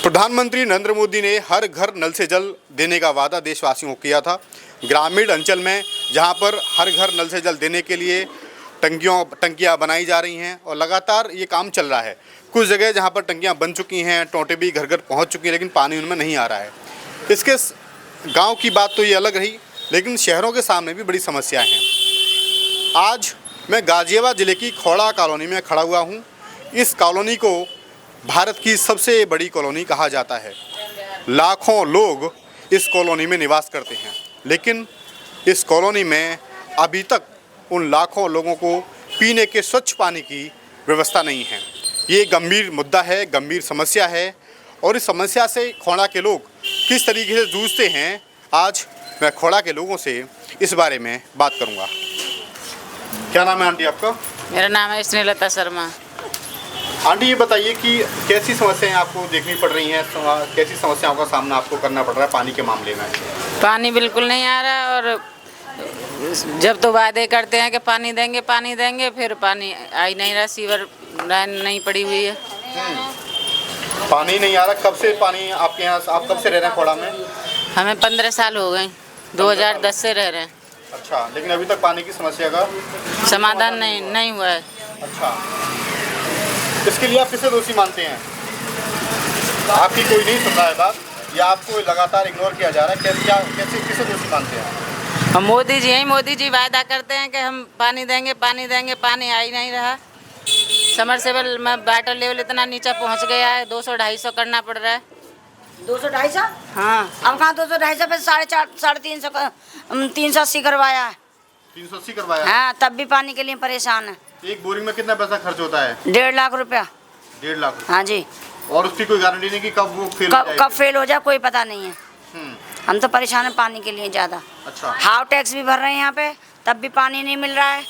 प्रधानमंत्री नरेंद्र मोदी ने हर घर नल से जल देने का वादा देशवासियों को किया था। ग्रामीण अंचल में जहां पर हर घर नल से जल देने के लिए टंकियां बनाई जा रही हैं और लगातार ये काम चल रहा है। कुछ जगह जहां पर टंकियां बन चुकी हैं, टोंटे भी घर घर पहुंच चुकी हैं, लेकिन पानी उनमें नहीं आ रहा है। इसके गांव की बात तो ये अलग रही, लेकिन शहरों के सामने भी बड़ी समस्याएं हैं। आज मैं गाजियाबाद ज़िले की खौड़ा कॉलोनी में खड़ा हुआ हूँ। इस कॉलोनी को भारत की सबसे बड़ी कॉलोनी कहा जाता है। लाखों लोग इस कॉलोनी में निवास करते हैं, लेकिन इस कॉलोनी में अभी तक उन लाखों लोगों को पीने के स्वच्छ पानी की व्यवस्था नहीं है। ये गंभीर मुद्दा है, गंभीर समस्या है, और इस समस्या से खौड़ा के लोग किस तरीके से जूझते हैं, आज मैं खौड़ा के लोगों से इस बारे में बात करूंगा। क्या नाम है आंटी आपका? मेरा नाम है स्नेहलता शर्मा। आंटी, ये बताइए कि कैसी समस्याएं आपको देखनी पड़ रही हैं, कैसी समस्याओं का सामना आपको करना पड़ रहा है पानी के मामले में? पानी बिल्कुल नहीं आ रहा, और जब तो वादे करते हैं कि पानी देंगे, फिर पानी आ ही नहीं रहा। सीवर लाइन नहीं पड़ी हुई है। पानी नहीं आ रहा। कब से पानी आपके यहाँ? आप कब से रह रहे हैं खौड़ा में? हमें 15 साल हो गए, 2010 से रह रहे हैं। अच्छा, लेकिन अभी तक पानी की समस्या का समाधान नहीं हुआ है। अच्छा, इसके लिए आप किसे दोषी मानते हैं? आपकी कोई नहीं सुन रहा है बात, या आपको लगातार इग्नोर किया जा रहा है? कैसे किसे दोषी मानते हैं? हम मोदी जी वादा करते हैं कि हम पानी देंगे, पानी आ ही नहीं रहा। समरसेबल में वाटर लेवल इतना नीचे पहुंच गया है, 200-250 करना पड़ रहा है। 200-250? हाँ, अब कहाँ 200-250 पे 380 करवाया है। 380 करवाया? हाँ, तब भी पानी के लिए परेशान है। एक बोरिंग में कितना पैसा खर्च होता है? 1.5 लाख रुपया। 1.5 लाख? हाँ जी। और उसकी कोई गारंटी नहीं कि कब वो फेल हो जाएगी? कब फेल हो जाए कोई पता नहीं है। हम तो परेशान हैं पानी के लिए ज़्यादा। अच्छा। हाउ टैक्स भी भर रहे हैं यहाँ पे, तब भी पानी नहीं मिल रहा है।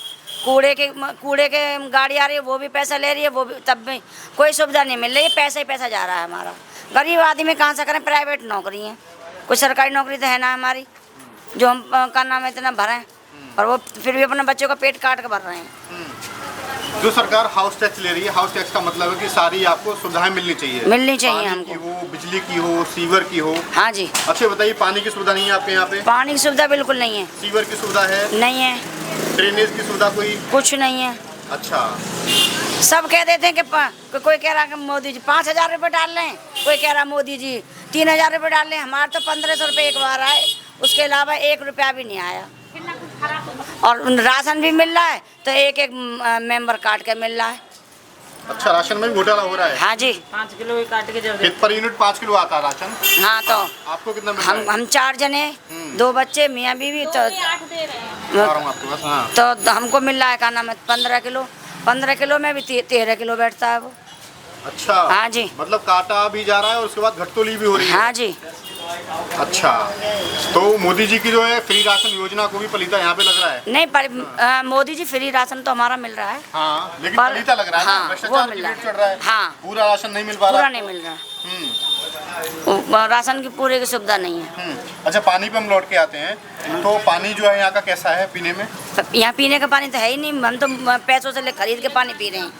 कूड़े के गाड़ी आ रही है, वो भी पैसा ले रही है, वो भी, तब भी कोई सुविधा नहीं मिल रही है। पैसा ही पैसा जा रहा है हमारा। गरीब आदमी कहाँ से करें? प्राइवेट नौकरी है, कोई सरकारी नौकरी तो है ना हमारी, जो हम का नाम इतना भरें, और वो फिर भी अपने बच्चों का पेट काट के भर रहे हैं। जो सरकार हाउस टैक्स ले रही है, हाउस टैक्स का मतलब है कि सारी आपको सुविधाएं मिलनी चाहिए हमको। की हो, बिजली की हो, सीवर की हो। हाँ जी। अच्छा बताइए, पानी की सुविधा नहीं है आपके यहाँ पे? पानी की सुविधा बिल्कुल नहीं है। सीवर की सुविधा है? नहीं है। ड्रेनेज की सुविधा कुछ नहीं है। अच्छा। सब कह देते हैं कि कोई कह रहा है कि मोदी जी 5,000 रुपये डाल रहे हैं, कोई कह रहा है मोदी जी 3,000 रुपये डाल रहे हैं। हमारे तो 1,500 रुपये एक बार आए, उसके अलावा 1 रुपया भी नहीं आया। और राशन भी मिल रहा है तो एक मेंबर काट के मिल रहा है। अच्छा, राशन में भी घोटाला हो रहा है? हाँ जी। 5 किलो ही काट के जब पर यूनिट 5 किलो आता है राशन? हाँ, तो आपको कितना मिल रहा है? हम 4 जने, 2 बच्चे, मियाँ बीवी, तो हमको मिल रहा है का नाम है 15 किलो। 15 किलो में भी 13 किलो बैठता है वो। अच्छा। हाँ जी। मतलब काटा भी जा रहा है और उसके बाद घटतोली भी हो रही है? हाँ जी। अच्छा, तो मोदी जी की जो है फ्री राशन योजना को भी पलीता यहाँ पे लग रहा है? नहीं, मोदी जी फ्री राशन तो हमारा मिल रहा है। हाँ, लेकिन पलीता लग रहा है। हाँ, भ्रष्टाचार की रेट चढ़ रहा है। हाँ, पूरा राशन नहीं मिल पा रहा? पूरा नहीं मिल रहा। राशन की पूरे की सुविधा नहीं है। अच्छा, पानी पे हम लौट के आते हैं, तो पानी जो है यहाँ का कैसा है पीने में? यहाँ पीने का पानी तो है ही नहीं, हम तो पैसों से खरीद के पानी पी रहे हैं।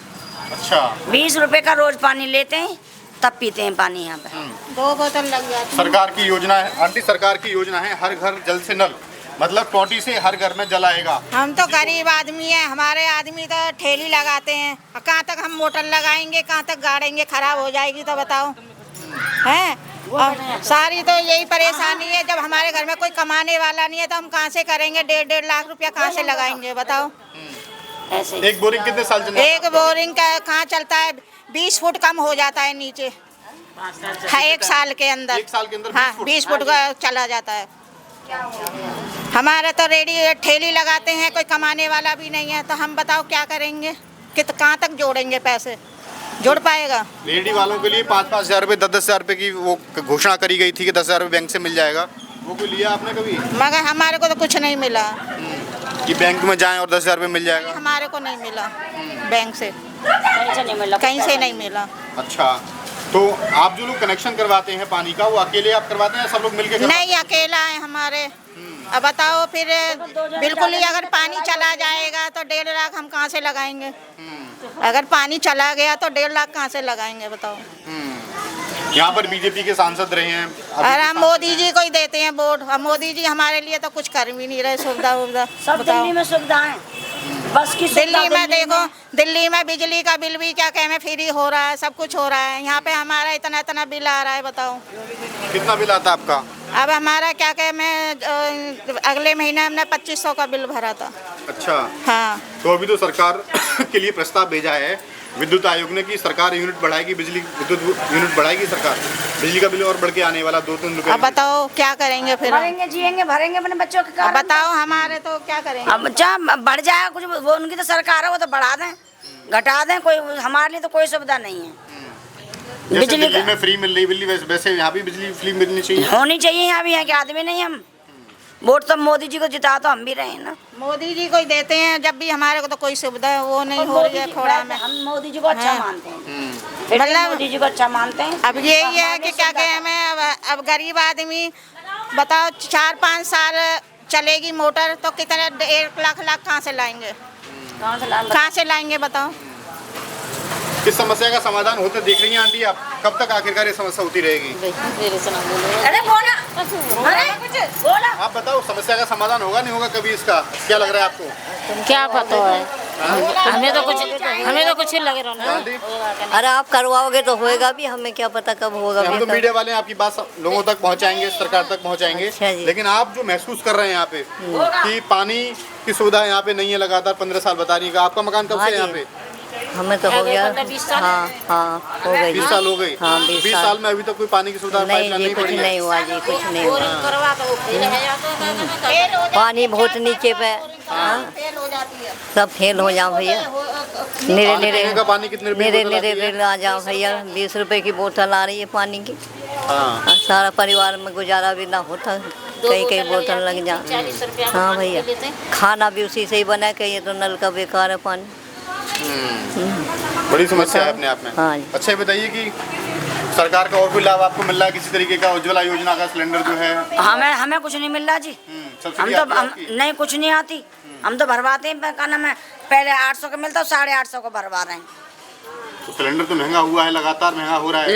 अच्छा। 20 रुपए का रोज पानी लेते हैं, तब पीते हैं पानी यहाँ पे। 2 बोतल लग जाती है। सरकार की योजना है आंटी, सरकार की योजना है हर घर जल से नल, मतलब टोटी से हर घर में जल आएगा। हम तो गरीब आदमी हैं, हमारे आदमी तो ठेली लगाते हैं, और कहाँ तक हम मोटर लगाएंगे, कहाँ तक गाड़ेंगे? खराब हो जाएगी तो बताओ हैं। और सारी तो यही परेशानी है, जब हमारे घर में कोई कमाने वाला नहीं है तो हम कहाँ से करेंगे? 1.5 लाख रुपया कहाँ से लगाएंगे बताओ? ऐसे एक बोरिंग कितने साल चलता है? एक बोरिंग का कहाँ चलता है? 20 फुट कम हो जाता है नीचे। हाँ, 1 साल के अंदर। 1 साल के अंदर? हाँ, 20 फुट का चला जाता है। हमारे तो रेडी ठेली लगाते हैं, कोई कमाने वाला भी नहीं है, तो हम बताओ क्या करेंगे? कहाँ तक जोड़ेंगे? पैसे जोड़ पाएगा? रेडी वालों के लिए 5-5 हज़ार रुपये, 10-10 हज़ार रुपये की वो घोषणा करी गई थी कि 10 हज़ार रुपये बैंक से मिल जाएगा। वो कोई लिया आपने कभी? मगर हमारे को तो कुछ नहीं मिला कि बैंक में जाएं और 10 हज़ार रुपये मिल जाएगा। हमारे को नहीं मिला बैंक से, कहीं से नहीं मिला। कहीं से नहीं मिला। अच्छा, तो आप जो लोग कनेक्शन करवाते हैं पानी का, वो अकेले आप करवाते हैं या सब लोग मिलकर? नहीं, अकेला है हमारे। अब बताओ फिर, बिल्कुल ही अगर पानी चला जाएगा तो 1.5 लाख हम कहाँ से लगाएंगे? अगर पानी चला गया तो 1.5 लाख कहाँ से लगाएंगे बताओ? यहाँ पर बीजेपी के सांसद रहे हैं अरे हम मोदी जी को ही देते हैं वोट। अब मोदी जी हमारे लिए तो कुछ कर भी नहीं रहे, सुविधा उविधा सब बताओ। दिल्ली में सुविधाएं, बस की सुविधा दिल्ली में देखो, दिल्ली में बिजली का बिल भी क्या कहें फ्री हो रहा है, सब कुछ हो रहा है। यहाँ पे हमारा इतना इतना बिल आ रहा है, बताओ कितना बिल आता है आपका? अब हमारा क्या कहे, मैं अगले महीने हमने 2500 का बिल भरा था। अच्छा, हाँ, तो अभी तो सरकार के लिए प्रस्ताव भेजा है विद्युत आयोग ने कि सरकार यूनिट बढ़ाएगी, बिजली विद्युत यूनिट बढ़ाएगी सरकार, बिजली का बिल और बढ़ के आने वाला 2-3 रुपए। अब बताओ क्या करेंगे फिर? भरेंगे, जिएंगे, भरेंगे अपने बच्चों के अब कारण। बताओ हमारे तो क्या करेंगे? अब चाहे बढ़ जाए कुछ, वो उनकी तो सरकार है, वो तो बढ़ा दें घटा दें, कोई हमारे लिए तो कोई सुविधा नहीं है। जैसे बिजली दिल्ली में फ्री मिल रही बिजली, वैसे यहाँ भी बिजली फ्री मिलनी चाहिए। होनी चाहिए, यहाँ भी यहाँ के आदमी नहीं हम। वोट तो मोदी जी को जिता तो हम भी रहे हैं ना। मोदी जी को ही देते हैं, जब भी हमारे को तो कोई सुविधा वो नहीं हो रही है खोड़ा में। हम मोदी जी को अच्छा हाँ। मानते हैं, फिर भी मतलब मोदी जी को अच्छा मानते हैं। अब यही है कि क्या कहें हमें, अब गरीब आदमी बताओ 4-5 साल चलेगी मोटर तो कितने 1 लाख कहाँ से लाएंगे? कहाँ से लाएंगे बताओ? इस समस्या का समाधान होते देख रही हैं आंटी आप? कब तक आखिरकार ये समस्या होती रहेगी? अरे बोला, अरे बोला। आप बताओ, समस्या का समाधान होगा नहीं होगा कभी इसका? क्या लग रहा है आपको? क्या पता है, हमें तो कुछ ही लगे रहा। आंटी, अरे आप करवाओगे तो होएगा भी, हमें क्या पता कब होगा। हम तो मीडिया वाले हैं, आपकी बात लोगों तक पहुंचाएंगे, सरकार तक पहुंचाएंगे, अच्छा जी। लेकिन आप जो महसूस कर रहे हैं यहाँ पे कि पानी की सुविधा यहाँ पे नहीं है, लगातार 15 साल बता रही है। आपका मकान कब से है यहाँ पे? हमें तो हो गया, 15-20 साल। हाँ हो गई। 20 साल हो गई। हाँ, 20 साल में अभी तक कोई पानी की सुविधा नहीं पाइपलाइन जी, नहीं कुछ पड़ी है। नहीं हुआ जी, कुछ नहीं हुआ। करवा तो पानी बहुत नीचे पे, हाँ, फेल हो जाती है। सब फेल हो जाओ भैया। निरे पानी पीने का पानी कितने रुपए की निरे बोतल आती है? निरे आ जाओ भैया। 20 रुपए की बोतल आ रही है पानी की। हाँ, सारा परिवार में गुजारा भी ना होता, कई बोतल लग जा। 40 रुपया हाँ भैया, खाना भी उसी से ही बना के, ये तो नल का बेकार है पानी। बड़ी समस्या है अपने आप में। हाँ जी। अच्छा, ये बताइए कि सरकार का और कोई लाभ आपको मिल रहा है किसी तरीके का? उज्ज्वला योजना का सिलेंडर जो है, हमें कुछ नहीं मिल रहा जी। हम सब्सिडी तो आती है आपकी? नहीं, कुछ नहीं आती। हम तो भरवाते हैं, क्या नाम है, पहले 800 का मिलता, 850 को भरवा रहे हैं। तो सिलेंडर तो महंगा हुआ है, लगातार महंगा हो रहा है।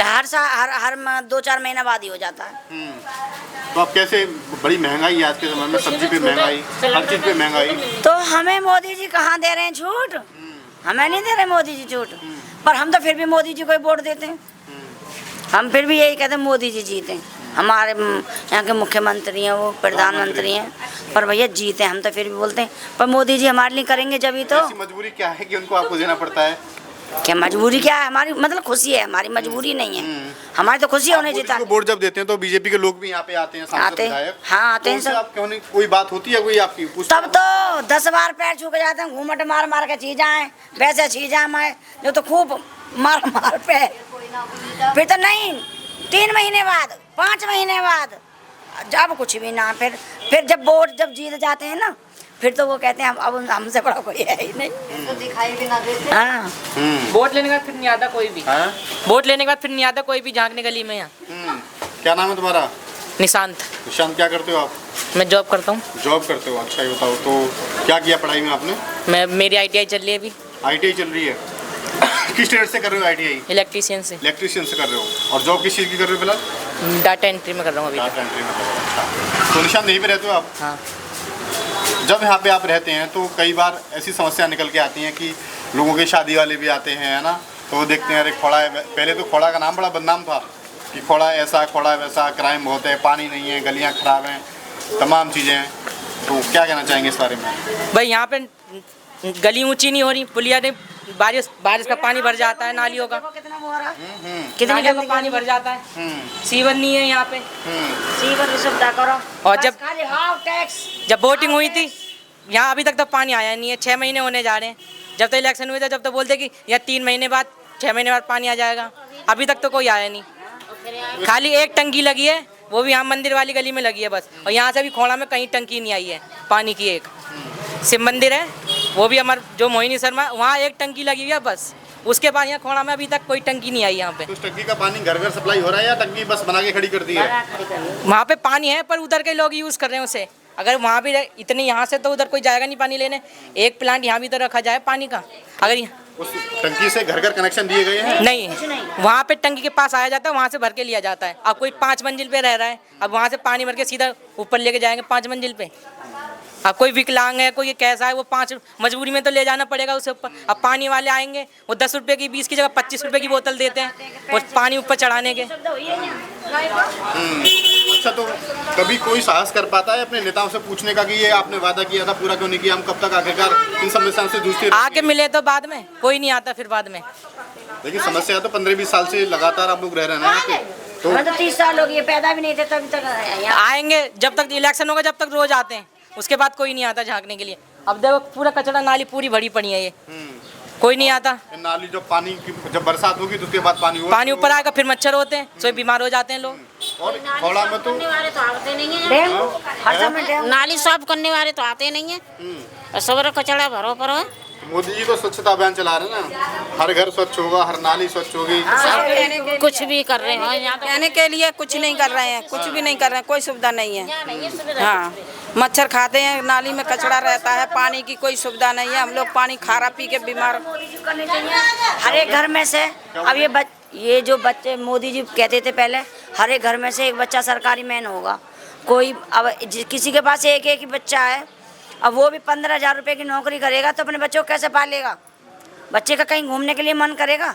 हर 2-4 महीना बाद ही हो जाता है। तो आप कैसे, बड़ी महंगाई है आज के समय में, सब्जी पे महंगाई, हर चीज पे महंगाई। तो हमें मोदी जी कहाँ दे रहे हैं छूट? हमें नहीं दे रहे मोदी जी छूट, पर हम तो फिर भी मोदी जी को ही वोट देते हैं। हम फिर भी यही कहते हैं मोदी जी जीते। हमारे यहाँ के मुख्यमंत्री हैं, वो प्रधानमंत्री हैं, पर भैया जीते। हम तो फिर भी बोलते हैं पर मोदी जी हमारे लिए करेंगे जब ही तो। ऐसी मजबूरी क्या है कि उनको आपको देना पड़ता है? क्या मजबूरी क्या है हमारी? मतलब खुशी है, हमारी मजबूरी नहीं है। हमारी तो खुशी होने मोदी जीता जी को वोट जब देते हैं तो बीजेपी के लोग भी यहाँ पे आते हैं, सांसद आते हैं। विधायक। हाँ, आते तो हैं उनसे सब। आप क्यों नहीं, कोई बात होती है कोई आपकी? तब तो 10 बार पैर छू के जाते हैं, घूमट मार मार के छी जाए, वैसे छी जाए मैं जो तो खूब मार मार पैर। फिर तो नहीं, 3 महीने बाद, 5 महीने बाद, जब कुछ भी ना, फिर जब वोट जब जीत जाते हैं ना, फिर तो वो कहते हैं अब हमसे बड़ा कोई है ही नहीं। तो दिखाई भी ना देते। हाँ, वोट लेने के बाद फिर नहीं आता कोई भी। हैं? वोट लेने के बाद फिर नहीं आता कोई भी झांकने गली में। यहाँ क्या नाम है तुम्हारा? निशांत, निशांत, क्या करते हो आप? मैं जॉब करता हूँ। जॉब करते हो, अच्छा। ये बताओ, तो क्या किया पढ़ाई में आपने? मेरी ITI चल रही है अभी, ITI चल रही है। किस ट्रेड से कर रहे हो ITI? इलेक्ट्रीशियन से। इलेक्ट्रीशियन से कर रहे हो। और जॉब किस चीज़ की कर रहे हो फिलहाल? डाटा एंट्री में कर रहा हूँ अभी। डाटा एंट्री में कर रहे हो, अच्छा। तो निशांत, यहीं पे रहते हो आप? हाँ, जब यहाँ पे आप रहते हैं तो कई बार ऐसी समस्या निकल के आती हैं कि लोगों के शादी वाले भी आते हैं, है ना, तो वो देखते हैं अरे खोड़ा है। पहले तो खोड़ा का नाम बड़ा बदनाम था कि खोड़ा ऐसा, खोड़ा वैसा, क्राइम बहुत है, पानी नहीं है, गलियाँ खराब हैं, तमाम चीज़ें हैं। तो क्या कहना चाहेंगे इस बारे में? भाई यहाँ पे गली ऊंची नहीं हो रही, पुलिया नहीं, बारिश का पानी भर जाता है नालियों का, कितना वो हो रहा है, कितनी कितनी जगह पानी भर जाता है। सीवर नहीं है यहाँ पे। सीवर की सुविधा करो। और बस जब- खाली हाफ टैक्स। जब वोटिंग हुई थी यहाँ अभी तक तो पानी आया नहीं है, 6 महीने होने जा रहे हैं। जब तक इलेक्शन हुए थे जब तक बोलते कि या 3 महीने बाद, 6 महीने बाद पानी आ जाएगा, अभी तक तो कोई आया नहीं। खाली एक टंकी लगी है, वो भी यहाँ मंदिर वाली गली में लगी है बस। और यहाँ से भी खोड़ा में कहीं टंकी नहीं आई है पानी की। एक शिव मंदिर है, वो भी हमारे जो मोहिनी शर्मा, वहाँ एक टंकी लगी हुई है बस। उसके बाद यहाँ खोड़ा में अभी तक कोई टंकी नहीं आई यहाँ पे। तो उस टंकी का पानी घर घर सप्लाई हो रहा है या टंकी बस बना के खड़ी कर दी है? वहाँ पे पानी है पर उधर के लोग यूज़ कर रहे हैं उसे। अगर वहाँ भी इतने यहाँ से तो उधर कोई जाएगा नहीं पानी लेने। एक प्लांट यहाँ भी तो रखा जाए पानी का। अगर उस टंकी से घर घर कनेक्शन दिए गए हैं? नहीं, वहाँ पे टंकी के पास आया जाता है, वहाँ से भर के लिया जाता है। अब कोई 5 मंजिल पे रह रहा है, अब वहाँ से पानी भर के सीधा ऊपर लेके जाएंगे 5 मंजिल पे। अब कोई विकलांग है, कोई कैसा है, वो 5 मजबूरी में तो ले जाना पड़ेगा उसे ऊपर। अब पानी वाले आएंगे, वो 10 रुपये की 20 की जगह 25 रुपये की बोतल देते हैं और पानी ऊपर चढ़ाने के। अच्छा, तो कभी कोई साहस कर पाता है अपने नेताओं से पूछने का कि ये आपने वादा किया था पूरा क्यों नहीं किया, हम कब तक आखिरकार इन समस्याओं से जूझते रहेंगे? आके मिले तो बाद में, कोई नहीं आता फिर बाद में। लेकिन समस्या तो 15-20 साल से लगातार आप लोग रह रहे हैं ना यहाँ पे। तो हमें तो 30 साल हो गए, पैदा भी नहीं थे तभी तक यहाँ। आएंगे जब तक इलेक्शन होगा, जब तक रोज आते हैं, उसके बाद कोई नहीं आता झांकने के लिए। अब देखो पूरा कचरा नाली पूरी भरी पड़ी है, ये कोई नहीं आता। नाली जब पानी की जब बरसात होगी तो उसके बाद पानी ऊपर आएगा, फिर मच्छर होते हैं, सो बीमार हो जाते हैं लोग। और खौड़ा में तो आते नहीं है, डेंगू हर समय डेंगू। नाली साफ करने वाले तो आते नहीं है, और सब कचड़ा भरो पर है। मोदी जी तो स्वच्छता अभियान चला रहे हैं ना, हर घर स्वच्छ होगा, हर नाली स्वच्छ होगी। कुछ भी कर रहे हैं यहाँ कहने के लिए कुछ नहीं कर रहे हैं, कुछ भी नहीं कर रहे हैं, कोई सुविधा नहीं है। हाँ, मच्छर खाते हैं, नाली में कचरा रहता है, पानी की कोई सुविधा नहीं है। हम लोग पानी खारा पी के बीमार। हर एक घर में से अब ये जो बच्चे मोदी जी कहते थे पहले, हर एक घर में से एक बच्चा सरकारी मैन होगा। कोई अब किसी के पास एक ही बच्चा है, अब वो भी 15,000 रुपये की नौकरी करेगा तो अपने बच्चों को कैसे पालेगा? बच्चे का कहीं घूमने के लिए मन करेगा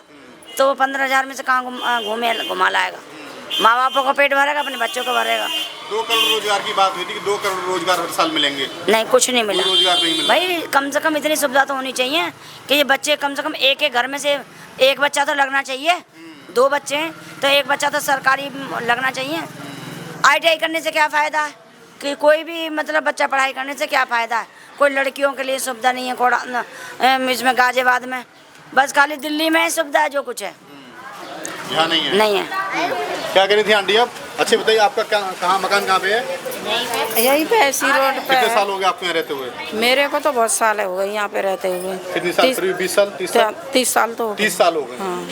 तो वो 15,000 में से कहाँ घुमा लाएगा? माँ बापों का पेट भरेगा, अपने बच्चों को भरेगा। 2 करोड़ रोजगार की बात हुई थी कि 2 करोड़ रोजगार हर साल मिलेंगे। नहीं, कुछ नहीं मिला। रोजगार नहीं मिला। भाई कम से कम इतनी सुविधा तो होनी चाहिए कि ये बच्चे कम से कम एक घर में से एक बच्चा तो लगना चाहिए। 2 बच्चे हैं तो एक बच्चा तो सरकारी लगना चाहिए। ITI करने से क्या फ़ायदा है कि कोई भी मतलब बच्चा पढ़ाई करने से क्या फ़ायदा है? कोई लड़कियों के लिए सुविधा नहीं है इसमें गाजियाबाद में, बस खाली दिल्ली में सुविधा है जो कुछ है, यहाँ नहीं है। नहीं है। क्या करी थी आंटी आप? अच्छे बताइए, आपका कहाँ मकान कहाँ पे है? यही पे है, सी रोड पे। कितने साल हो गए आपको यहाँ रहते हुए? मेरे को तो बहुत साल हो गए यहाँ पे रहते हुए। कितने साल? 20 साल? 30 साल? 30 साल तो हो गए। 30 साल हो गए। हाँ,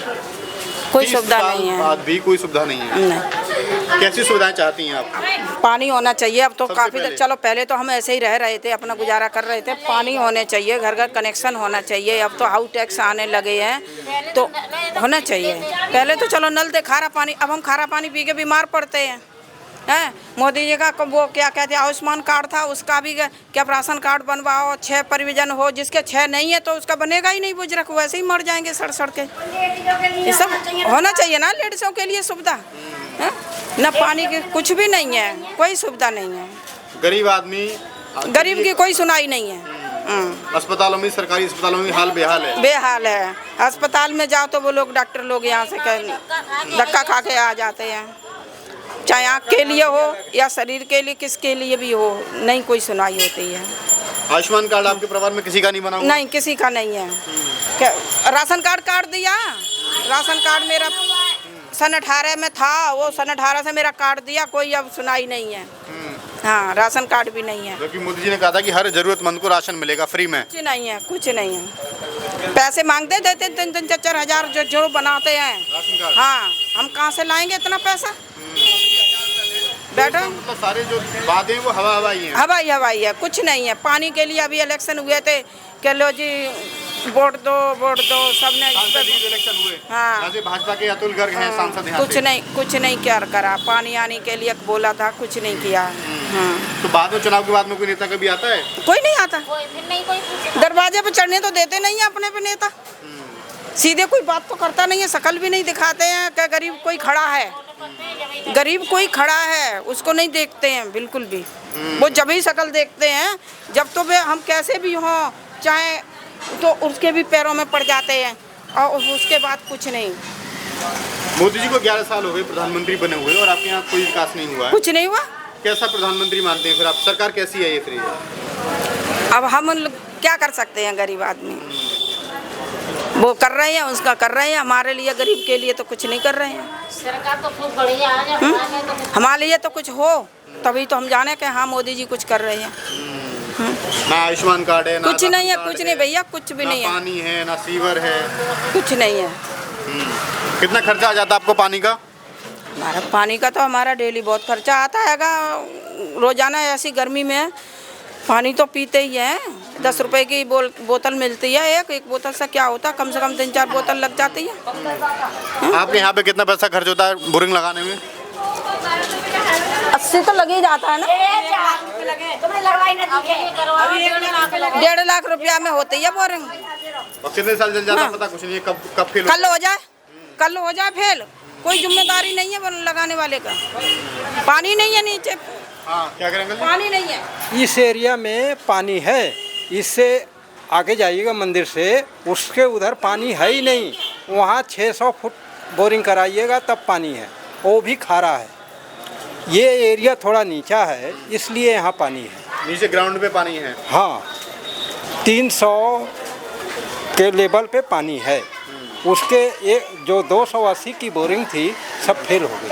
कोई सुविधा नहीं है। बाद भी कोई सुविधा नहीं है। नहीं। कैसी सुविधाएं चाहती हैं आप? पानी होना चाहिए। अब तो सबसे काफ़ी पहले। चलो पहले तो हम ऐसे ही रह रहे थे, अपना गुजारा कर रहे थे। पानी होने चाहिए, घर घर कनेक्शन होना चाहिए। अब तो हाउस टैक्स आने लगे हैं तो होना चाहिए। पहले तो चलो नल से खारा पानी, अब हम खारा पानी पी के बीमार पड़ते हैं। हैं, मोदी जी का वो क्या कहते हैं, आयुष्मान कार्ड था, उसका भी क्या राशन कार्ड बनवाओ, 6 परिवार हो, जिसके 6 नहीं है तो उसका बनेगा ही नहीं, बुजुर्ग वैसे ही मर जाएंगे सड़ सड़ के। ये सब होना चाहिए ना लेडीज़ों के लिए सुविधा। न पानी की कुछ भी नहीं है, कोई सुविधा नहीं है। गरीब आदमी, गरीब की कोई सुनाई नहीं है। अस्पतालों में, सरकारी अस्पतालों में हाल बेहाल है। बेहाल है। अस्पताल में जाओ तो वो लोग डॉक्टर लोग यहाँ से धक्का खा के आ जाते हैं, चाहे आँख के लिए हो या शरीर के लिए, किसके लिए भी हो, नहीं कोई सुनाई होती है। आयुष्मान कार्ड आपके परिवार में किसी का नहीं बना हुआ? नहीं, किसी का नहीं है। राशन कार्ड दिया, राशन कार्ड मेरा सन 18 में था, वो सन 18 से मेरा कार्ड दिया, कोई अब सुनाई नहीं है। हाँ, राशन कार्ड भी नहीं है। क्योंकि मोदी जी ने कहा था कि हर जरूरतमंद को राशन मिलेगा फ्री में। कुछ नहीं है, कुछ नहीं है। पैसे मांगते देते 3-3, 4-4 हज़ार जो बनाते हैं। Ration card. हाँ, हम कहाँ से लाएंगे इतना पैसा? बैठो, मतलब सारे जो बातें हैं वो हवाई हैं। हवाई है, कुछ नहीं है। पानी के लिए अभी इलेक्शन हुए थे कि लो जी वोट दो सबने। इलेक्शन हुए। हाँ। यहाँ से भाजपा के अतुल गर्ग हैं सांसद यहाँ कुछ से। नहीं क्या करा। पानी आने के लिए बोला था, कुछ नहीं किया। हाँ, तो बाद में चुनाव के बाद में कोई नेता कभी आता है? कोई नहीं आता। दरवाजे पे चढ़ने तो देते नहीं है अपने पे नेता। सीधे कोई बात तो करता नहीं है, शकल भी नहीं दिखाते हैं कि गरीब कोई खड़ा है। गरीब कोई खड़ा है उसको नहीं देखते हैं बिल्कुल भी। वो जब ही शकल देखते हैं जब तो वे हम कैसे भी हों, चाहे तो उसके भी पैरों में पड़ जाते हैं, और उसके बाद कुछ नहीं। मोदी जी को 11 साल हो गए प्रधानमंत्री बने हुए और आपके यहाँ कोई विकास नहीं हुआ है। कुछ नहीं हुआ। कैसा प्रधानमंत्री मानते हैं फिर आप? सरकार कैसी है ये फिर? अब हम क्या कर सकते हैं? गरीब आदमी वो कर रहे हैं, उसका कर रहे हैं, हमारे लिए गरीब के लिए तो कुछ नहीं कर रहे हैं। सरकार तो खूब बढ़िया है, हमारे लिए तो कुछ हो तभी तो हम जाने कि हाँ मोदी जी कुछ कर रहे हैं। ना आयुष्मान कार्ड है, ना कुछ नहीं है, राशन कुछ कार्ड नहीं भैया, कुछ भी ना नहीं है। पानी है, ना सीवर है, कुछ नहीं है। कितना खर्चा आ जाता है आपको पानी का? हमारा पानी का तो हमारा डेली बहुत खर्चा आता हैगा। रोजाना ऐसी गर्मी में पानी तो पीते ही हैं, 10 रुपए की बोतल मिलती है, एक बोतल से क्या होता है, कम से कम 3-4 बोतल लग जाती है। आपके यहाँ पे कितना पैसा खर्च होता है बोरिंग लगाने में? 80 तो लग ही जाता है ना। 1.5 लाख रुपया में होती है बोरिंग। और कितने साल चल जाता है पता कुछ नहीं है, कब फेल कल हो जाए फेल, कोई जिम्मेदारी नहीं है वो लगाने वाले का। पानी नहीं है नीचे। हाँ, क्या करेंगे? पानी नहीं है इस एरिया में, पानी है, इससे आगे जाइएगा मंदिर से, उसके उधर पानी है ही नहीं। वहाँ 600 फुट बोरिंग कराइएगा तब पानी है, वो भी खारा है। ये एरिया थोड़ा नीचा है इसलिए यहाँ पानी है। नीचे ग्राउंड पे पानी है? हाँ, 300 के लेवल पे पानी है। उसके एक जो 280 की बोरिंग थी सब फेल हो गई।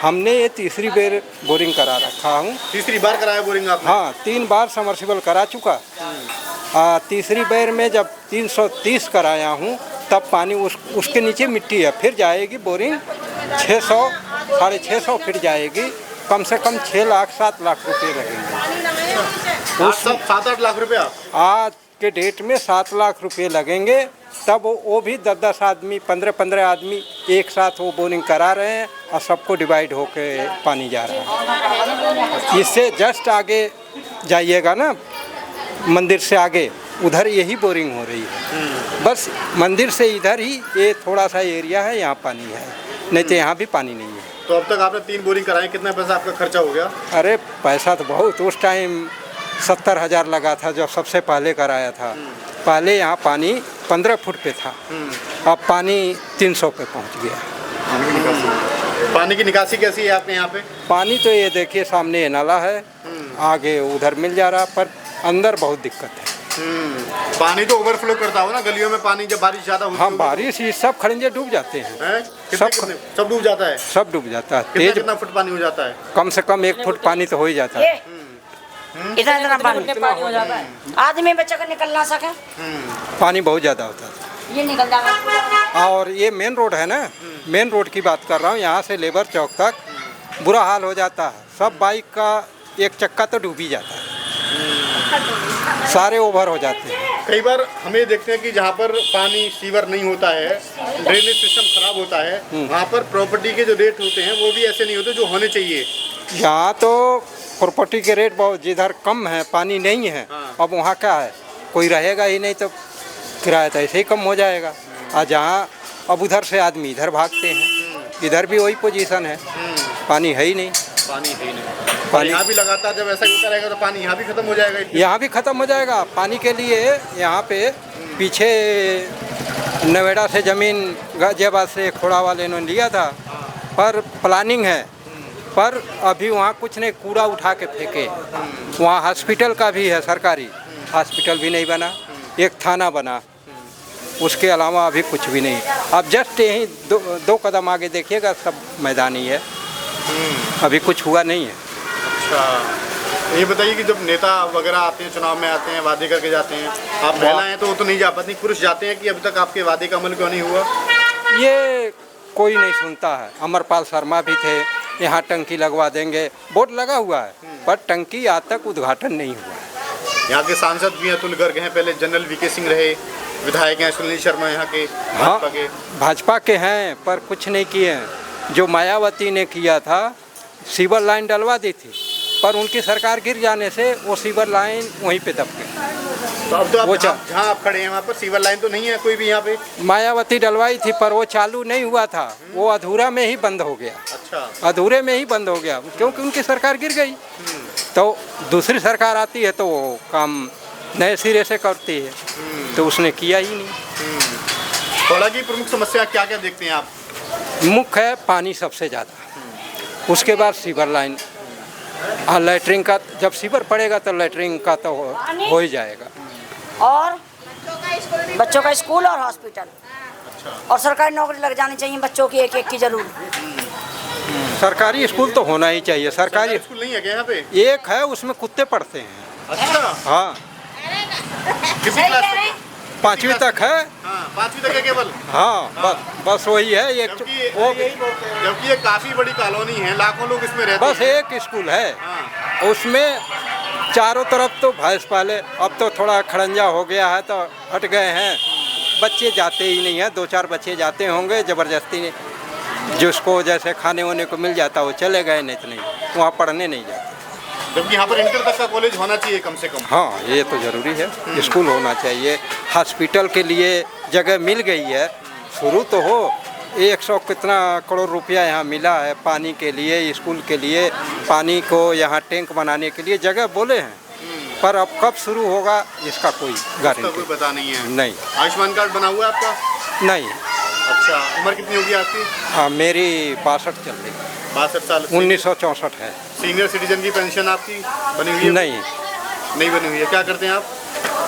हमने ये तीसरी बार बोरिंग करा रखा हूँ। तीसरी बार कराया बोरिंग आपने? हाँ, 3 बार समरसिबल करा चुका। तीसरी बार में जब 330 कराया हूँ तब पानी उसके नीचे मिट्टी है, फिर जाएगी बोरिंग 600 साढ़े 600 फिर जाएगी, कम से कम 6 लाख 7 लाख रुपए लगेंगे। उस सब 7-8 लाख रुपया आज के डेट में 7 लाख रुपए लगेंगे, तब वो भी 10-10 आदमी 15-15 आदमी एक साथ वो बोरिंग करा रहे हैं और सबको डिवाइड होके पानी जा रहा है। इससे जस्ट आगे जाइएगा ना, मंदिर से आगे, उधर यही बोरिंग हो रही है। बस मंदिर से इधर ही ये थोड़ा सा एरिया है, यहाँ पानी है, नहीं तो यहाँ भी पानी नहीं है। तो अब तक आपने 3 बोरिंग कराए, कितना पैसा आपका खर्चा हो गया? अरे पैसा तो बहुत, उस टाइम 70,000 लगा था जब सबसे पहले कराया था। पहले यहाँ पानी 15 फुट पे था, अब पानी 300 पे पहुँच गया। पानी की निकासी कैसी है आपके यहाँ पे? पानी तो ये देखिए सामने ये नाला है, आगे उधर मिल जा रहा, पर अंदर बहुत दिक्कत है। पानी तो ओवरफ्लो करता हो ना गलियों में, पानी जब बारिश ज़्यादा होती है? हाँ, बारिश ही सब खड़ंजे डूब जाते हैं। सब डूब जाता है? सब डूब जाता है। कितना फुट पानी हो जाता है? कम से कम 1 फुट पानी तो हो ही जाता है। इतना पानी हो जाता है, आदमी बच्चे को निकल ना सके, पानी बहुत ज़्यादा होता है। ये निकल जाएगा। और ये मेन रोड है ना, मेन रोड की बात कर रहा हूँ, यहाँ से लेबर चौक तक बुरा हाल हो जाता है। सब बाइक का एक चक्का तो डूब ही जाता है, सारे ओवर हो जाते हैं। कई बार हमें देखते हैं कि जहाँ पर पानी सीवर नहीं होता है, ड्रेनेज सिस्टम खराब होता है, वहाँ पर प्रॉपर्टी के जो रेट होते हैं वो भी ऐसे नहीं होते जो होने चाहिए। यहाँ तो प्रॉपर्टी के रेट बहुत, जिधर कम है, पानी नहीं है, अब वहाँ क्या है, कोई रहेगा ही नहीं तो किराया तो ऐसे ही कम हो जाएगा। और जहाँ अब उधर से आदमी इधर भागते हैं, इधर भी वही पोजीशन है, पानी है ही नहीं। पानी है ही नहीं। पानी यहाँ भी लगातार जब ऐसा होता रहेगा तो पानी यहाँ भी खत्म हो जाएगा। यहाँ भी ख़त्म हो जाएगा। पानी के लिए यहाँ पे पीछे नोएडा से ज़मीन गाजियाबाद से खोड़ा वाले ने लिया था, पर प्लानिंग है, पर अभी वहाँ कुछ नहीं, कूड़ा उठा के फेंके। वहाँ हॉस्पिटल का भी है, सरकारी हॉस्पिटल भी नहीं बना, एक थाना बना, उसके अलावा अभी कुछ भी नहीं। अब जस्ट यहीं 2 कदम आगे देखिएगा सब मैदानी है, अभी कुछ हुआ नहीं है। अच्छा, ये बताइए कि जब नेता वगैरह आते हैं, चुनाव में आते हैं, वादे करके जाते हैं, आप महिला हैं तो वो तो नहीं जा पाती, पुरुष जाते हैं कि अभी तक आपके वादे का अमल क्यों नहीं हुआ? ये कोई नहीं सुनता है। अमरपाल शर्मा भी थे, यहाँ टंकी लगवा देंगे, बोर्ड लगा हुआ है, पर टंकी आज तक उद्घाटन नहीं हुआ है। यहाँ के सांसद भी हैं, अतुल गर्ग हैं, पहले जनरल वीके सिंह रहे, विधायक हैं सुनील शर्मा यहाँ के, भाजपा के। भाजपा के हैं पर कुछ नहीं किए हैं। जो मायावती ने किया था, सीवर लाइन डलवा दी थी, पर उनकी सरकार गिर जाने से वो सीवर लाइन वहीं पे दब गई। तो अब तो आप जहाँ आप खड़े हैं वहाँ पर सीवर लाइन तो नहीं है कोई भी यहाँ पे? मायावती डलवाई थी पर वो चालू नहीं हुआ था, वो अधूरा में ही बंद हो गया। अच्छा, अधूरे में ही बंद हो गया क्योंकि उनकी सरकार गिर गई। तो दूसरी सरकार आती है तो वो काम नए सिरे से करती है, तो उसने किया ही नहीं। थोड़ा की प्रमुख समस्या क्या क्या देखते हैं आप? मुख्य है पानी सबसे ज़्यादा, उसके बाद सीवर लाइन और लैट्रिन का। जब सीवर पड़ेगा तो लैट्रिन का तो हो ही जाएगा। और बच्चों का स्कूल और हॉस्पिटल और सरकारी नौकरी लग जानी चाहिए बच्चों की, एक की जरूर। सरकारी स्कूल तो होना ही चाहिए। सरकारी स्कूल नहीं है क्या यहाँ पे? एक है, उसमें कुत्ते पढ़ते हैं। अच्छा, हाँ, कितनी क्लास तक? 5वीं तक है। हाँ, 5वीं तक है केवल? हाँ, बस वही है। एक जबकि ये काफी बड़ी कॉलोनी है, लाखों लोग इसमें रहते हैं। बस एक स्कूल है, उसमें चारों तरफ तो भैंस पाले, अब तो थोड़ा खड़ंजा हो गया है तो हट गए हैं। बच्चे जाते ही नहीं हैं, 2-4 बच्चे जाते होंगे ज़बरदस्ती ने, जिसको जैसे खाने वाने को मिल जाता वो चले गए, नहीं तो नहीं, वहाँ पढ़ने नहीं जाते। जबकि यहाँ पर इंटर तक का कॉलेज होना चाहिए कम से कम। हाँ, ये तो ज़रूरी है, स्कूल होना चाहिए। हॉस्पिटल के लिए जगह मिल गई है, शुरू तो हो। 100 कितना करोड़ रुपया यहाँ मिला है पानी के लिए, स्कूल के लिए, पानी को यहाँ टैंक बनाने के लिए जगह बोले हैं, पर अब कब शुरू होगा इसका कोई इसका गारंटी कोई पता नहीं है। नहीं। आयुष्मान कार्ड बना हुआ है आपका? नहीं। अच्छा, उम्र कितनी होगी आपकी? हाँ, मेरी 62 चल रही, 62 साल। 1964 है। सीनियर सिटीजन की पेंशन आपकी बनी हुई है? नहीं, नहीं बनी हुई है। क्या करते हैं आप?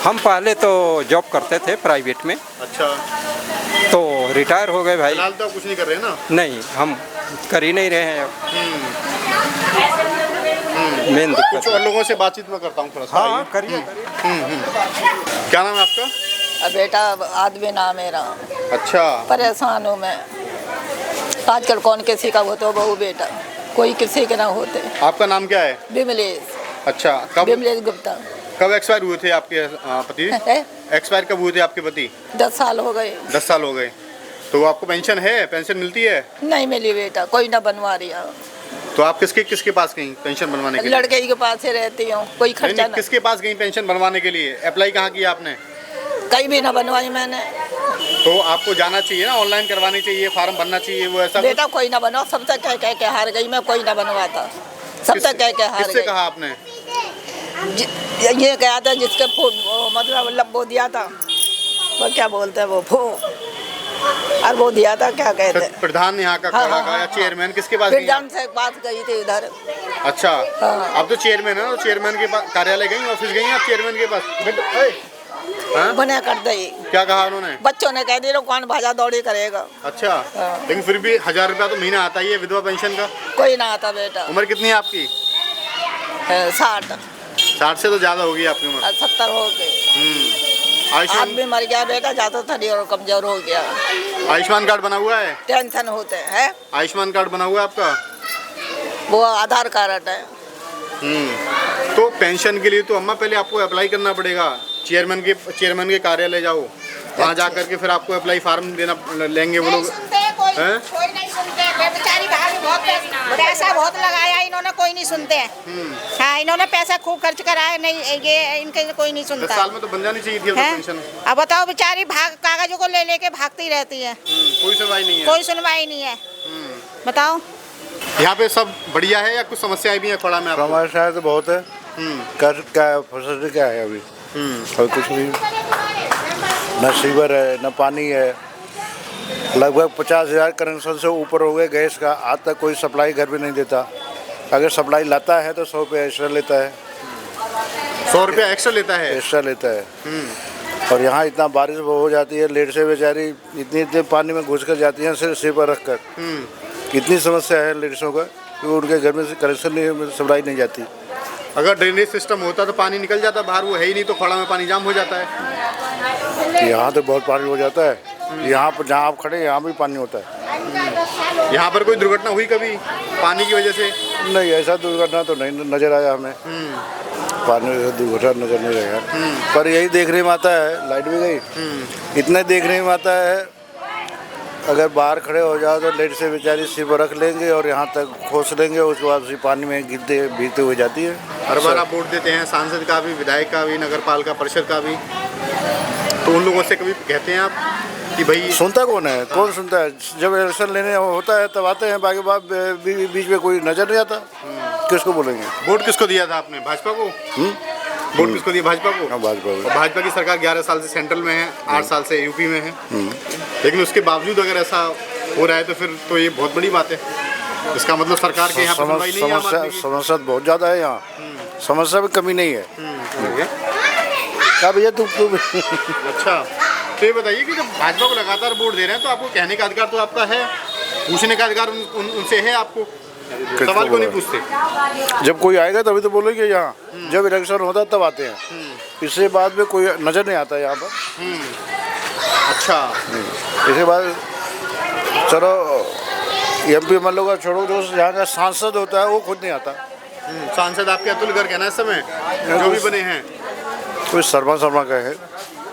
हम पहले तो जॉब करते थे प्राइवेट में, अच्छा, तो रिटायर हो गए भाई। फिलहाल तो आप कुछ नहीं कर रहे हैं ना? नहीं, हम कर ही नहीं रहे हैं अब। मेन कुछ दिक्कत और लोगों से बातचीत में करता हूँ थोड़ा सा। हाँ, करिए। क्या नाम है आपका? बेटा आदमी नाम मेरा। अच्छा, परेशान हूँ मैं, आजकल कौन किसी का होते हो बहू बेटा, कोई किसी के ना होते। आपका नाम क्या है? बिमलेश। अच्छा, कब गुप्ता। कब एक्सपायर हुए थे आपके पति? एक्सपायर कब हुए थे आपके पति? 10 साल हो गए। 10 साल हो गए। तो आपको पेंशन है? पेंशन मिलती है? नहीं मिली बेटा, कोई ना बनवा रही। तो आप किसके पास गई पेंशन बनवाने के लिए? लड़के के पास ही रहती हूँ, कोई खर्चा नहीं, किसके पास गई पेंशन बनवाने के लिए? अप्लाई कहाँ किया आपने? कहीं भी ना बनवाई मैंने। तो आपको जाना चाहिए ना, ऑनलाइन करवानी चाहिए, फार्म भरना चाहिए, वो ऐसा बेटा कोई ना बनवा, सबसे कह के हार गई मैं, कोई ना बनवाता, सबसे कह के हार किससे गई। कहा आपने? ये कहा था जिसके मतलब वो दिया था, वो क्या बोलते हैं वो और वो दिया था, क्या कहते हैं, प्रधान यहाँ का हाँ, खड़ा हाँ, या चेयरमैन, किसके पास गई? प्रधान से बात गई थी उधर। अच्छा, हाँ। अब तो चेयरमैन है ना, चेयरमैन के पास कार्यालय गई, ऑफिस गई आप चेयरमैन के पास? हाँ? बना कर दे। क्या कहा उन्होंने? बच्चों ने कह दिया कौन भाजा दौड़ी करेगा। अच्छा, हाँ। लेकिन फिर भी 1000 रुपया तो महीना आता ही है विधवा पेंशन का। कोई ना आता बेटा। उम्र कितनी है आपकी? 60। 60 से तो ज्यादा होगी आपकी उम्र। 70 हो गए। आयुष्मान आदमी मर गया बेटा, ज्यादा थोड़ी और कमजोर हो गया। आयुष्मान कार्ड बना हुआ है? टेंशन होते हैं। आयुष्मान कार्ड बना हुआ है आपका? वो आधार कार्ड है। तो पेंशन के लिए तो अम्मा पहले आपको अप्लाई करना पड़ेगा, चेयरमैन के कार्यालय जाओ, वहाँ जा करके फिर आपको अप्लाई फार्म देना लेंगे वो लोग। कोई नहीं सुनते, बेचारी भाभी बहुत पैसा बहुत लगाया इन्होंने, कोई नहीं सुनते हैं। हाँ, इन्होंने पैसा खूब खर्च कराया, नहीं ये इनके कोई नहीं 10 सुनता। साल में तो बन जानी चाहिए थी अब पेंशन। अब बताओ, बेचारी कागजों को ले लेके भागती रहती है, कोई सुनवाई नहीं है। कोई सुनवाई नहीं है। बताओ, यहाँ पे सब बढ़िया है या कुछ समस्याएं भी हैं खड़ा में? समस्याएं तो बहुत है। कर क्या फैसिलिटी क्या है अभी? और कुछ नहीं, न सीवर है न पानी है। लगभग 50,000 कनेक्शन से ऊपर हो गए गैस का, आज तक कोई सप्लाई घर पे नहीं देता। अगर सप्लाई लाता है तो 100 रुपये एक्स्ट्रा लेता है। 100 रुपया एक्स्ट्रा लेता है? एक्स्ट्रा लेता है। और यहाँ इतना बारिश हो जाती है, लेट से बेचारी इतने पानी में घुस कर जाती हैं सिर पर रख कर। कितनी समस्या है लेडीज़ों का कि उनके घर में से कनेक्शन नहीं, सप्लाई नहीं जाती। अगर ड्रेनेज सिस्टम होता तो पानी निकल जाता बाहर, वो है ही नहीं, तो खड़ा में पानी जाम हो जाता है। यहाँ तो बहुत पानी हो जाता है, यहाँ पर जहाँ आप खड़े यहाँ भी पानी होता है। यहाँ पर कोई दुर्घटना हुई कभी पानी की वजह से? नहीं, ऐसा दुर्घटना तो नहीं नजर आया हमें। पानी में दुर्घटना नजर नहीं आया। पर यही देखने में आता है, लाइट भी गई, इतना देखने में आता है। अगर बाहर खड़े हो जाओ तो लेट से बेचारी सिर पर रख लेंगे और यहाँ तक खोस लेंगे, उसके बाद उसी पानी में गिरते भीगते हुए जाती है। हर बार आप वोट देते हैं, सांसद का भी, विधायक का भी, नगर पालिका परिषद का भी, तो उन लोगों से कभी कहते हैं आप कि भाई? सुनता कौन है, कौन सुनता है? जब इलेक्शन लेने होता है तब आते हैं, बाकी बात बीच में कोई नजर नहीं आता। किसको बोलेंगे? वोट किसको दिया था आपने? भाजपा को? वोट किसको दिया? भाजपा को? हाँ, भाजपा को। भाजपा की सरकार 11 साल से सेंट्रल में है, 8 साल से यूपी में है, लेकिन उसके बावजूद अगर ऐसा हो रहा है तो फिर तो ये बहुत बड़ी बात है। इसका मतलब सरकार के यहाँ पर सुनवाई नहीं है। समस्या बहुत ज़्यादा है यहाँ, समस्या में कमी नहीं है। क्या भैया तुम अच्छा, तो ये बताइए कि जब भाजपा को लगातार वोट दे रहे हैं तो आपको कहने का अधिकार तो आपका है, पूछने का अधिकार उनसे है आपको, सवाल क्यों नहीं पूछते? जब कोई आएगा तभी तो बोलेंगे यहाँ, जब इलेक्शन होता है तब आते हैं, इसके बाद में कोई नज़र नहीं आता यहाँ पर। अच्छा, इसके बाद चलो MP MLA का छोड़ो, जो यहाँ का सांसद होता है वो खुद नहीं आता। सांसद आपके अतुल गर्ग है ना इस समय जो भी बने हैं? कोई शर्मा का है।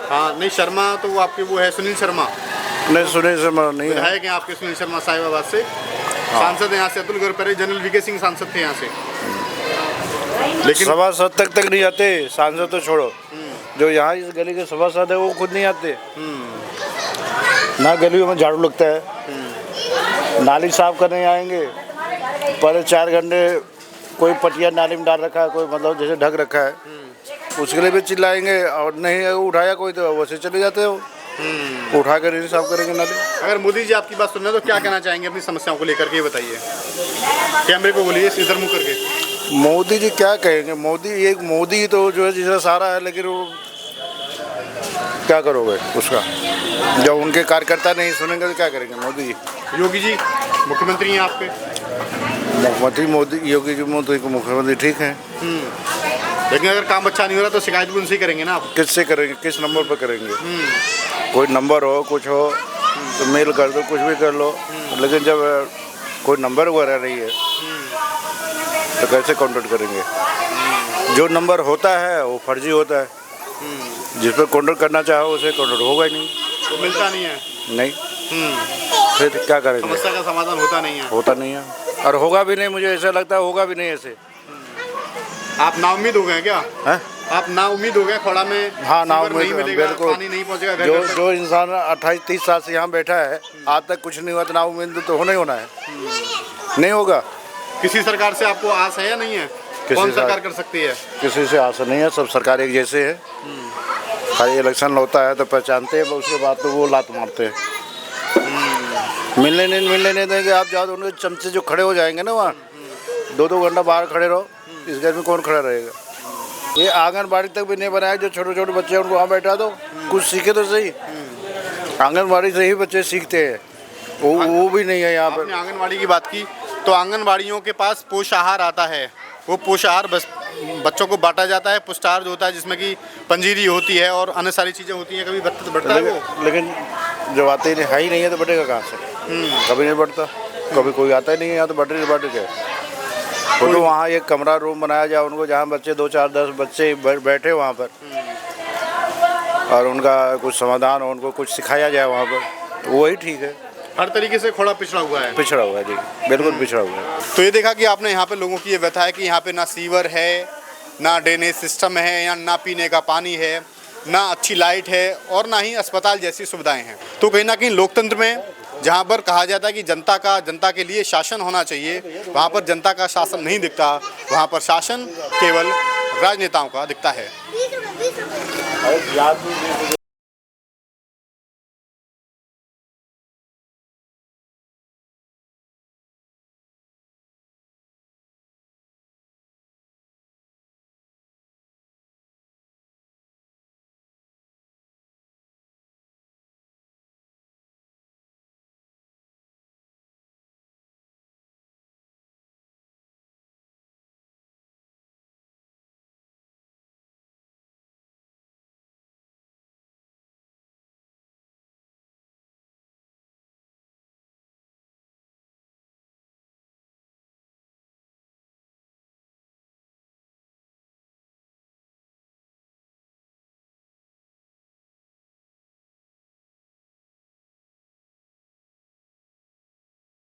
हाँ नहीं, शर्मा तो वो आपके वो है सुनील शर्मा, नहीं सुनील शर्मा नहीं है। विधायक हैं आपके सुनील शर्मा साहिबाबाद से। सांसद हैं यहाँ से अतुल गर्ग, पहले जनरल वीके सिंह सांसद थे यहाँ से, लेकिन सभासद तक नहीं आते। सांसद तो छोड़ो, जो यहाँ इस गली के सभासद है वो खुद नहीं आते। ना गलियों में झाड़ू लगता है, नाली साफ करने आएंगे, पहले 4 घंटे कोई पटिया नाली में डाल रखा है, कोई मतलब जैसे ढक रखा है, उसके लिए भी चिल्लाएंगे, और नहीं उठाया कोई तो वैसे चले जाते हो, उठा कर नहीं साफ करेंगे नाली। अगर मोदी जी आपकी बात सुन रहे हैं तो क्या कहना चाहेंगे अपनी समस्याओं को लेकर के, ये बताइए। कैमरे को बोलिए इधर मुँह करके। मोदी जी क्या कहेंगे? मोदी तो जो है जिसका सारा है, लेकिन वो क्या करोगे उसका? जब उनके कार्यकर्ता नहीं सुनेंगे तो क्या करेंगे मोदी जी? योगी जी मुख्यमंत्री हैं आपके। योगी जी मोदी को मुख्यमंत्री ठीक है, लेकिन अगर काम अच्छा नहीं हो रहा तो शिकायत भी उनसे करेंगे ना आप? किससे करेंगे? किस नंबर पर करेंगे? कोई नंबर हो, कुछ हो तो मेल कर दो, कुछ भी कर लो, लेकिन जब कोई नंबर वगैरह नहीं है तो कैसे कॉन्टेक्ट करेंगे? जो नंबर होता है वो फर्जी होता है, जिस पर कॉन्टेक्ट करना चाहो उसे कॉन्टेक्ट होगा ही नहीं, तो मिलता नहीं है। नहीं, फिर क्या करेंगे? समस्या का समाधान होता नहीं है। होता नहीं है, और होगा भी नहीं, मुझे ऐसा लगता है होगा भी नहीं ऐसे। आप नाउम्मीद हो गए क्या? हैं? आप नाउम्मीद हो गए खोड़ा में? हाँ, नाउम्मीद नहीं मिलेगा, बिल्कुल। पानी नहीं पहुंचेगा घर तक। जो इंसान 28-30 साल से यहाँ बैठा है, आज तक कुछ नहीं हुआ, तो नाउम्मीद तो होना ही होना है, नहीं होगा। किसी सरकार से आपको आस है या नहीं है? कौन सरकार कर सकती है? किसी से आस नहीं है, सब सरकार एक जैसे है। खाली इलेक्शन होता है तो पहचानते हैं, उसके बाद तो वो लात मारते हैं। मिलने नहीं देंगे। आप जाओ तो उनके चमचे जो खड़े हो जाएंगे ना वहाँ, 2-2 घंटा बाहर खड़े रहो, इस घर में कौन खड़ा रहेगा? ये आंगनबाड़ी तक भी नहीं बनाया, जो छोटे छोटे बच्चे हैं उनको वहाँ बैठा दो, कुछ सीखे तो सही। आंगनबाड़ी से ही बच्चे सीखते हैं, वो भी नहीं है यहाँ पर। आपने आंगनबाड़ी की बात की तो आंगनबाड़ियों के पास पोषाहार आता है, वो पोषाहार बच्चों को बांटा जाता है। पुष्टाहार जो होता है जिसमें कि पंजीरी होती है और अन्य सारी चीज़ें होती हैं, कभी बढ़ता है वो? लेकिन जब आते ही है ही नहीं है तो बढ़ेगा कहाँ से? कभी नहीं बढ़ता, कभी कोई आता ही नहीं है यहाँ, तो बढ़ गए। तो वहाँ एक कमरा रूम बनाया जाए उनको, जहाँ बच्चे 2-4-10 बच्चे बैठे वहाँ पर, और उनका कुछ समाधान हो, उनको कुछ सिखाया जाए वहाँ पर, तो वही ठीक है। हर तरीके से खोड़ा पिछड़ा हुआ है। पिछड़ा हुआ है जी, बिल्कुल पिछड़ा हुआ है। तो ये देखा कि आपने यहाँ पे लोगों की ये व्यथा है कि यहाँ पे ना सीवर है, ना ड्रेनेज सिस्टम है, या ना पीने का पानी है, ना अच्छी लाइट है, और ना ही अस्पताल जैसी सुविधाएं हैं। तो कहीं ना कहीं लोकतंत्र में जहाँ पर कहा जाता है कि जनता के लिए शासन होना चाहिए, वहाँ पर जनता का शासन नहीं दिखता, वहाँ पर शासन केवल राजनेताओं का दिखता है।